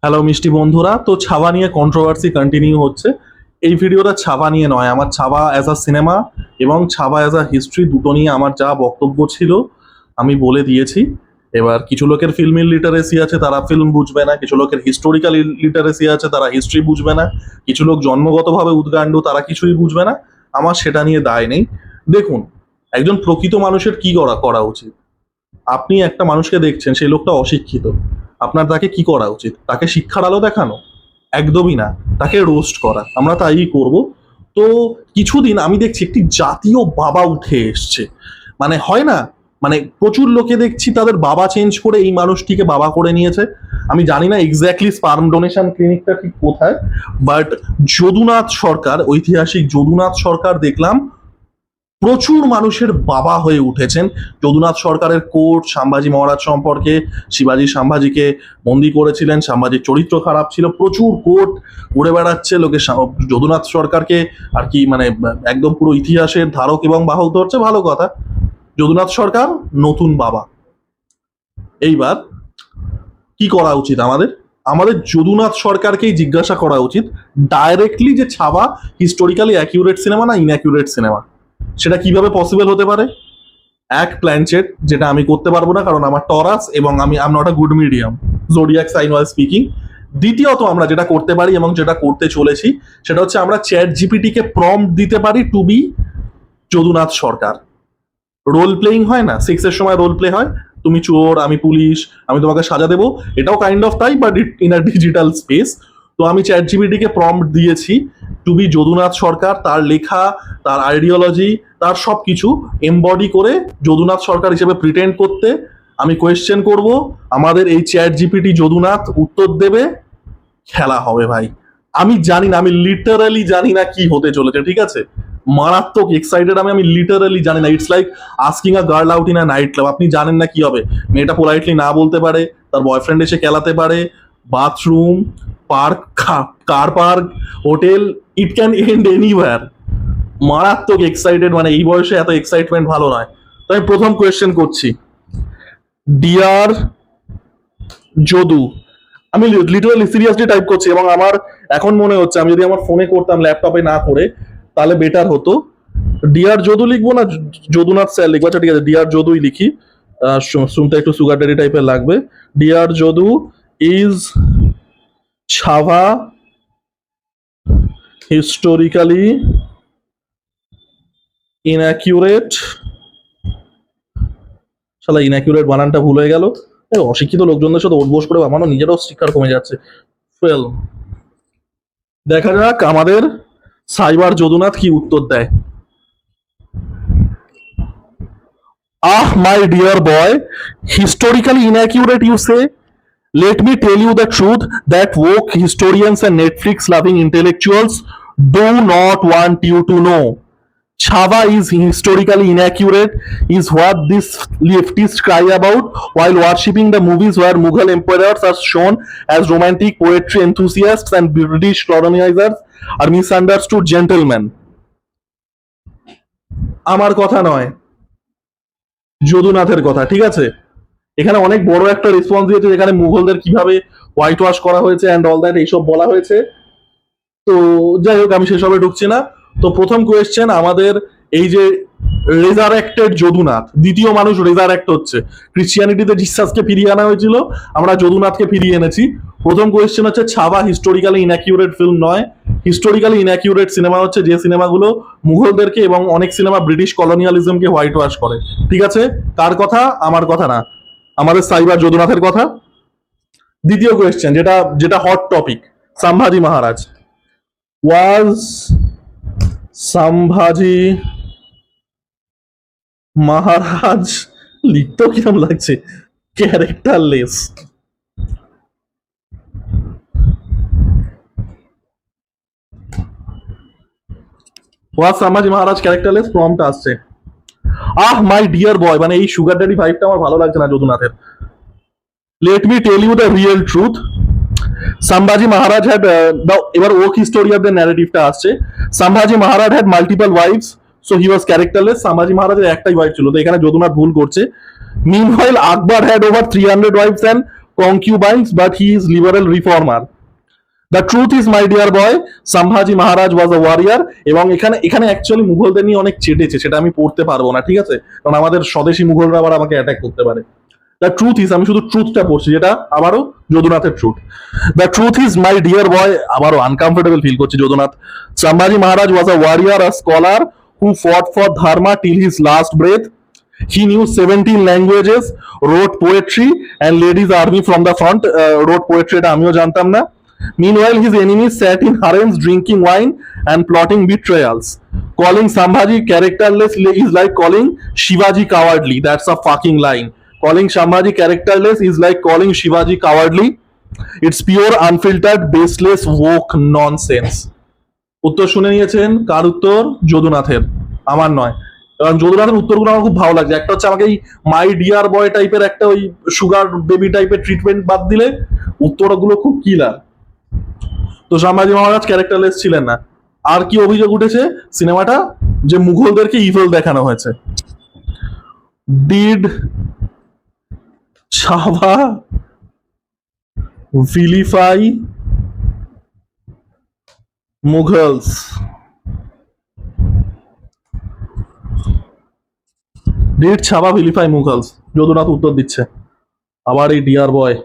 Hello মিষ্টি বন্ধুরা, তো ছাবা নিয়ে কন্ট্রোভার্সি কন্টিনিউ হচ্ছে। এই ভিডিওটা ছাবা নিয়ে নয়, আমার ছাবা অ্যাজ আ সিনেমা এবং ছাবা অ্যাজ আ হিস্ট্রি দুটো নিয়ে আমার যা বক্তব্য ছিল আমি বলে দিয়েছি। এবার কিছু লোকের ফিল্ম লিটারেসি আছে, তারা ফিল্ম বুঝবে না; কিছু লোকের হিস্টোরিক্যাল লিটারেসি আছে, তারা হিস্ট্রি বুঝবে না; কিছু লোক জন্মগতভাবে উদ্গান্ডু, তারা কিছুই বুঝবে না। আমার সেটা নিয়ে দায় নেই। দেখুন, একজন প্রকৃত মানুষের কি করা করা উচিত। আপনি একটা মানুষকে দেখছেন, সেই লোকটা অশিক্ষিত, আপনার তাকে কি করা উচিত? তাকে শিক্ষার আলো দেখানো? একদমই না, তাকে রোস্ট করা। আমরা তাই করব। তো কিছুদিন আমি দেখছি একটি জাতীয় বাবা উঠে এসছে। মানে হয় না, মানে প্রচুর লোকে দেখছি তাদের বাবা চেঞ্জ করে এই মানুষটিকে বাবা করে নিয়েছে। আমি জানি না এক্স্যাক্টলি স্পার্ম ডোনেশন ক্লিনিকটা ঠিক কোথায়, বাট যদুনাথ সরকার, ঐতিহাসিক যদুনাথ সরকার দেখলাম প্রচুর মানুষের বাবা হয়ে উঠেছেন। যদুনাথ সরকারের কোর্ট সম্ভাজি মহারাজ সম্পর্কে, শিবাজি সম্ভাজিকে বন্দি করেছিলেন, সম্ভাজির চরিত্র খারাপ ছিল, প্রচুর কোর্ট ঘুরে বেড়াচ্ছে লোকে যদুনাথ সরকারকে আর কি মানে একদম পুরো ইতিহাসের ধারক এবং বাহক ধরছে। ভালো কথা, যদুনাথ সরকার নতুন বাবা। এইবার কি করা উচিত আমাদের? আমাদের যদুনাথ সরকারকেই জিজ্ঞাসা করা উচিত ডাইরেক্টলি যে ছাবা হিস্টোরিক্যালি অ্যাকিউরেট সিনেমা না ইনঅ্যাকিউরেট সিনেমা, সেটা কিভাবে পসিবল হতে পারে? এক, প্ল্যানচেট, যেটা আমি করতে পারবো না কারণ আমার টরাস এবং আমি am not a good medium, zodiac sign wise speaking. দ্বিতীয়ত, আমরা যেটা করতে পারি এবং যেটা করতে চলেছি, সেটা হচ্ছে আমরা চ্যাট জিপিটি কে প্রম্পট দিতে পারি টু বি যদুনাথ সরকার। রোল প্লেইং হয় না, সিক্সের সময় রোল প্লে হয়, তুমি চোর আমি পুলিশ, আমি তোমাকে সাজা দেবো, এটাও কাইন্ড অফ তাই, but in a digital space. তো আমি চ্যাট জিপিটি কে প্রম্পট দিয়েছি টু বি যদুনাথ সরকার, তার লেখা, তার আইডিওলজি, তার সব কিছু এমবডি করে যদুনাথ সরকার হিসেবে প্রিটেন্ড করতে। আমি কোয়েশ্চেন করব, আমাদের এই চ্যাট জিপিটি যদুনাথ উত্তর দেবে, খেলা হবে ভাই। আমি জানি না, আমি লিটারালি জানি না কি হতে চলেছে, ঠিক আছে? মারাত্মক এক্সাইটেড আমি লিটারালি জানি না। It's like asking a girl out in a night club. আপনি জানেন না কি হবে। মেয়েটা পোলাইটলি না বলতে পারে, তার বয়ফ্রেন্ড এসে খেলাতে পারে, bathroom, park, car park, hotel, it can end anywhere. মারাত্মক এক্সাইটেড, মানে এই বয়সে এত এক্সাইটমেন্ট ভালো নয়। তো আমি প্রথম কোয়েশ্চেন করছি, ডিয়ার যদু। আমি লিটারালি সিরিয়াসলি টাইপ করছি এবং আমার এখন মনে হচ্ছে আমি যদি আমার ফোনে করতাম, ল্যাপটপে না করে, তাহলে বেটার হতো। ডিয়ার যদু লিখবো না যদুনাথ স্যার লিখবো? আচ্ছা ঠিক আছে, ডিয়ার যদুই লিখি। শুনতে একটু সুগার ডেডি টাইপের লাগবে। Dear Jadu is Chhava historically inaccurate. শালা ইনঅ্যাকিউরেট বানানটা ভুল হয়ে গেল। অশিক্ষিত লোকজনদের সাথে ওঠবোস করে আমারও নিজেরও শিক্ষার কমে যাচ্ছে। ফেল। দেখা যাক আমাদের সাইবার যদুনাথ কি উত্তর দেয়। My dear boy, historically inaccurate you say? Let me tell you the truth that woke historians and Netflix loving intellectuals do not want you to know. Chava is historically inaccurate, is what these leftists cry about while worshipping the movies where Mughal emperors are shown as romantic poetry enthusiasts and British colonizers are misunderstood gentlemen. আমার কথা নয়, যদুনাথের কথা, ঠিক আছে? এখানে অনেক বড় একটা রেসপন্স দিয়েছে, যেখানে মুঘলদের কিভাবে হোয়াইট ওয়াশ করা হয়েছে অ্যান্ড অল দ্যাট এইসব বলা হয়েছে। তো যাই হোক, আমি সেসবে ঢুকছি না। তো প্রথম কোয়েশ্চেন, আমাদের এই যে রেজারেক্টেড যদুনাথ, দ্বিতীয় মানুষ রেজারেক্ট হচ্ছে। ক্রিশ্চিয়ানিটিতে জিসাসকে ফিরিয়ে আনা হয়েছিল, আমরা যদুনাথকে ফিরিয়ে এনেছি। প্রথম কোয়েশ্চেন হচ্ছে, ছাবা হিস্টোরিক্যালি ইনঅ্যাকিউরেট ফিল্ম নয়। হিস্টোরিক্যালি ইনঅ্যাকিউরেট সিনেমা হচ্ছে যে সিনেমাগুলো মুঘলদেরকে এবং অনেক সিনেমা ব্রিটিশ কলোনিয়ালিজমকে হোয়াইট ওয়াশ করে। ঠিক আছে, কার কথা? আমার কথা না, আমাদের সাইবার যদুনাথের কথা। দ্বিতীয় কোয়েশ্চেন, যেটা যেটা হট টপিক, সম্ভাজি মহারাজ। ওয়াজ সম্ভাজি মহারাজ, লিখতেও কিরম লাগছে, ক্যারেক্টারলেস। ওয়াজ সম্ভাজি মহারাজ ক্যারেক্টারলেস? প্রম্পট আসছে। মাই ডিয়ার বয়, মানে এই সুগার ড্যাডি ভাইবটা আমার ভালো লাগছে না যদুনাথের। Let me tell you the real truth. Sambhaji Maharaj had এবার ওক হিস্টোরিয়ানদের ন্যারেটিভটা আসছে। Sambhaji Maharaj had multiple wives, so he was characterless. Sambhaji Maharajের একটাই ওয়াইফ ছিল, তো এখানে যদুনাথ ভুল করছে। Meanwhile, Akbar had over 300 wives and concubines, but he is liberal reformer. The truth is my dear boy, Sambhaji Maharaj was a warrior. এবং এখানে এখানে actually মুঘলদের নিয়ে অনেক চেটেছে, সেটা আমি পড়তে পারবো না, ঠিক আছে, কারণ আমাদের স্বদেশী মুঘলরা আবার আমাকে অ্যাটাক করতে পারে। দ্য ট্রুথ ইজ, আমি শুধু ট্রুথটা পড়ছি, যেটা আবারও যদুনাথের truth. The truth is my dear boy, আবারও আনকমফোর্টেবল ফিল করছি Jadunath. Sambhaji Maharaj was a warrior, a scholar who ফought for dharma till his last breath. He knew 17 languages, wrote poetry and led his army from the front. Wrote poetry, এটা আমিও জানতাম না। Meanwhile, his enemies sat in harems drinking wine and plotting betrayals. Calling Sambhaji characterless is like calling Shivaji cowardly. That's a fucking line. Calling Sambhaji characterless is like calling Shivaji cowardly. It's pure, unfiltered, baseless, woke nonsense. উত্তর শুনে নিয়েছেন, কার উত্তর? যদুনাথের, আমার নয়। কারণ যদুনাথের উত্তরগুলো আমার খুব ভালো লাগছে। একটা হচ্ছে আমাকে এই মাই ডিয়ার বয় টাইপের একটা ওই সুগার বেবি টাইপের ট্রিটমেন্ট বাদ দিলে উত্তরগুলো খুব কিলার। তো সম্ভাজি মহারাজ ক্যারেক্টারলেস ছিলেন না। আর কি অভিযোগ উঠেছে সিনেমাটা? যে মুঘলদেরকে ইভিল দেখানো হয়েছে। Did Chhaava vilify Mughals? Did Chhaava vilify Mughals? Jadunath উত্তর দিচ্ছে, আবার এই ডিয়ার বয়।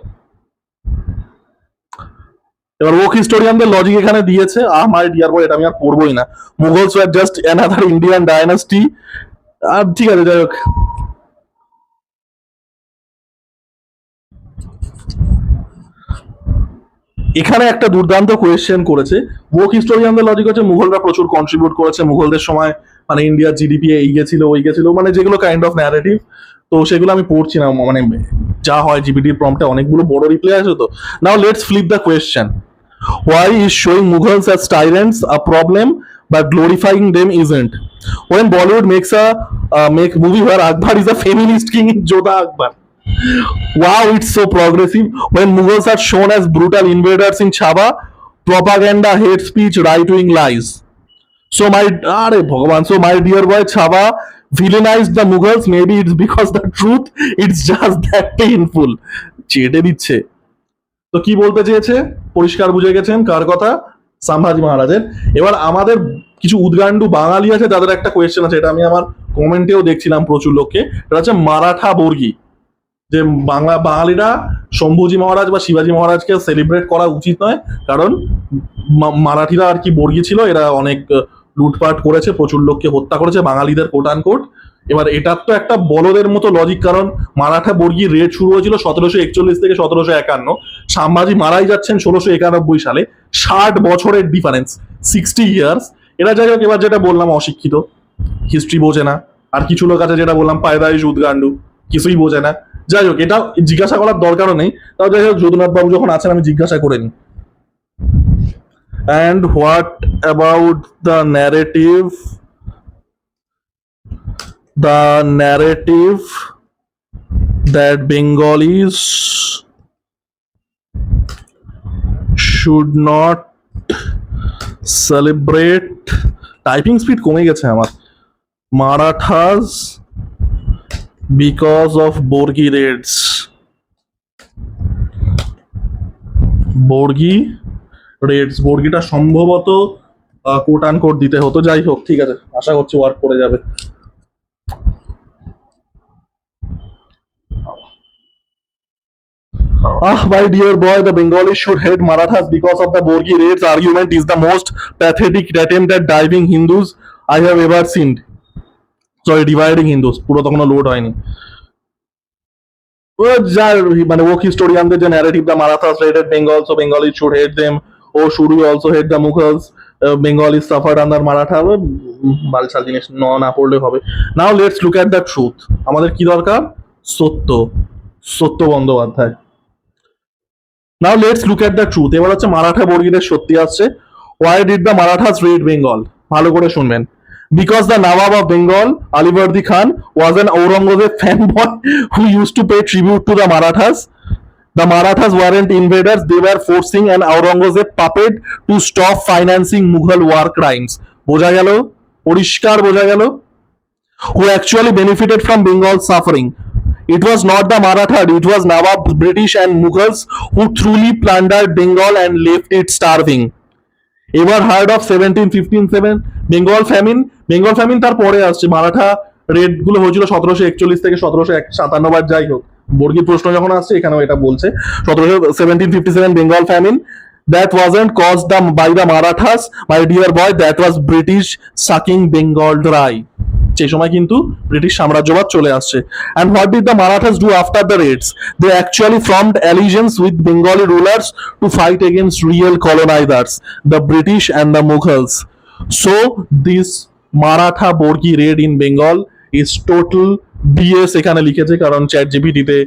এবার ওক হিস্টোরিয়ানদের লজিক এখানে দিয়েছে, মাই ডিয়ার বয়, এটা আমি আর পড়বোই না। Mughals were just another Indian dynasty. আর ঠিক আছে, যাই হোক। এখানে একটা দুর্দান্ত কোয়েশ্চেন করেছে। ওক হিস্টোরিয়ানদের লজিক হচ্ছে মুঘলরা প্রচুর কন্ট্রিবিউট করেছে, মুঘলদের সময় মানে ইন্ডিয়ার জিডিপি এই গেছিল ওই গেছিল, মানে যেগুলো কাইন্ড অফ ন্যারেটিভ। তো সেগুলো আমি পড়ছি না, মানে যা হয় জিবিটির প্রম্পটে অনেকগুলো বড় রিপ্লাই আছে। তো now let's flip the question. Why is showing Mughals as tyrants a problem, but glorifying them isn't? When Bollywood makes a make movie where Akbar is a feminist king in Jodha Akbar, wow, it's so progressive. When Mughals are shown as brutal invaders in Chaba, propaganda, hate speech, right-wing lies. So my dear boy, Chaba villainized the Mughals. Maybe it's because the truth, it's just that painful. চেটে দিচ্ছে। তো কি বলতে চেয়েছে পরিষ্কার বুঝে গেছেন, কার কথা? সম্ভাজি মহারাজের। এবার আমাদের কিছু উদ্গান্ডু বাঙালি আছে, তাদের একটা কোয়েশ্চেন আছে, এটা আমি আমার কমেন্টেও দেখছিলাম প্রচুর লোককে। এটা হচ্ছে মারাঠা বর্গী, যে বাঙালিরা শম্ভুজি মহারাজ বা শিবাজি মহারাজকে সেলিব্রেট করা উচিত নয়, কারণ মারাঠিরা আর কি বর্গী ছিল, এরা অনেক লুটপাট করেছে, প্রচুর লোককে হত্যা করেছে, বাঙালিদের কোট আন কোট। এবার এটার তো একটা বলদের মতো লজিক, কারণ মারাঠা বর্গী রেড শুরু হয়েছিল 1741 থেকে 1751। সম্ভাজি মারাই যাচ্ছেন 1691 সালে, 60 বছরের ডিফারেন্স, 60 ইয়ার্স। এরা যাই হোক, এবার যেটা বললাম অশিক্ষিত, হিস্ট্রি বোঝে না। আর কিছু লোক আছে যেটা বললাম পায়দাইশ উদ্গান্ডু, কিছুই বোঝে না। যাই হোক, এটা জিজ্ঞাসা করার দরকারও নেই, তাও যাই হোক যদুনাথ বাবু যখন আছেন আমি জিজ্ঞাসা করে নিই। And what about the narrative? The narrative that Bengalis should not celebrate. Typing speed কমে গেছে আমার। Marathas because of Borgi raids. Bargi raids, বর্গিটা সম্ভবত কোট আন কোট দিতে হতো। যাই হোক, ঠিক আছে, আশা করছি ওয়ার্ক করে যাবে। My dear boy, the Bengalis should hate Marathas because of the Borgi raids argument is the most pathetic attempt at diving Hindus I have ever seen. Sorry, dividing Hindus, পুরো তখনও লোড হয়নি। মানে woke হিস্টোরিয়ানদের যে narrative, the Marathas raided Bengal, so Bengalis should hate them, or should we also hate the Mughals, Bengalis suffered under Maratha, বালছাল জিনিস না পড়লে হবে। Now let's look at the truth. আমাদের কি দরকার? সত্য, Satya Bandyopadhyay. Now let's look at the truth. এবার হচ্ছে মারাঠা বর্গীদের সত্যি আসছে। Why did the Marathas raid Bengal? ভালো করে শুনবেন। Because the Nawab of Bengal, Alivardi Khan, was an Aurangzeb fanboy who used to pay tribute to the Marathas. The Marathas weren't invaders, they were forcing an Aurangzeb puppet to stop financing Mughal war crimes. বোঝা গেল? পরিষ্কার বোঝা গেল? Who actually benefited from Bengal's suffering. It was not the Maratha, it was Nawab, British and Mughals who truly plundered Bengal and left it starving. এবার hard of 1757 Bengal famine তার পরে আসছে। Maratha red গুলো হয়েছিল 1741 থেকে 1757, যাই হোক বর্গীর প্রশ্ন যখন আসছে এখানেও এটা বলছে 1757 Bengal famine. That wasn't caused by the Marathas my dear boy, that was British sucking Bengal dry. সেই সময় কিন্তু ব্রিটিশ সাম্রাজ্যবাদ চলে আসছে। And what did the Marathas do after the raids? They actually formed allegiance with Bengali rulers to fight against real colonisers, the British and the Mughals. So this Maratha Bargi raid in Bengal is total BS. এখানে লিখেছে কারণ chat জিপিটিতে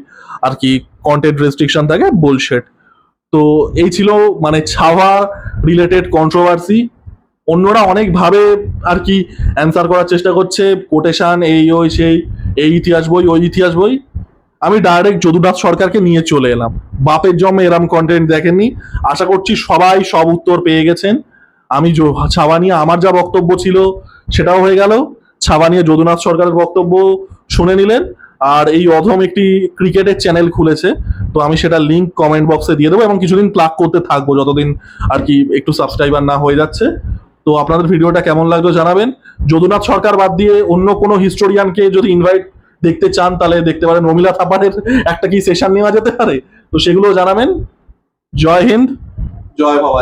আর কি content restriction থাকে, বুলশেট। তো এই ছিল মানে ছাওয়া রিলেটেড কন্ট্রোভার্সি। অন্যরা অনেকভাবে আর কি অ্যান্সার করার চেষ্টা করছে, কোটেশন এই ওই সেই, এই ইতিহাস বই ওই ইতিহাস বই। আমি ডাইরেক্ট যদুনাথ সরকারকে নিয়ে চলে এলাম। বাপের জন্মে এরম কন্টেন্ট দেখেননি। আশা করছি সবাই সব উত্তর পেয়ে গেছেন। আমি ছাওয়া নিয়ে আমার যা বক্তব্য ছিল সেটাও হয়ে গেল, ছাওয়া নিয়ে যদুনাথ সরকারের বক্তব্য শুনে নিলেন। আর এই অধম একটি ক্রিকেটের চ্যানেল খুলেছে, তো আমি সেটা লিঙ্ক কমেন্ট বক্সে দিয়ে দেবো এবং কিছুদিন প্লাগ করতে থাকবো যতদিন আর কি একটু সাবস্ক্রাইবার না হয়ে যাচ্ছে। তো আপনাদের ভিডিওটা কেমন লাগলো জানাবেন। যদুনাথ সরকার বাদ দিয়ে অন্য কোনো হিস্টোরিয়ানকে যদি ইনভাইট দেখতে চান তাহলে দেখতে পারেন। রমিলা থাপারের একটা কি সেশন নেওয়া যেতে পারে, তো সেগুলো জানাবেন। জয় হিন্দ, জয় বাবা।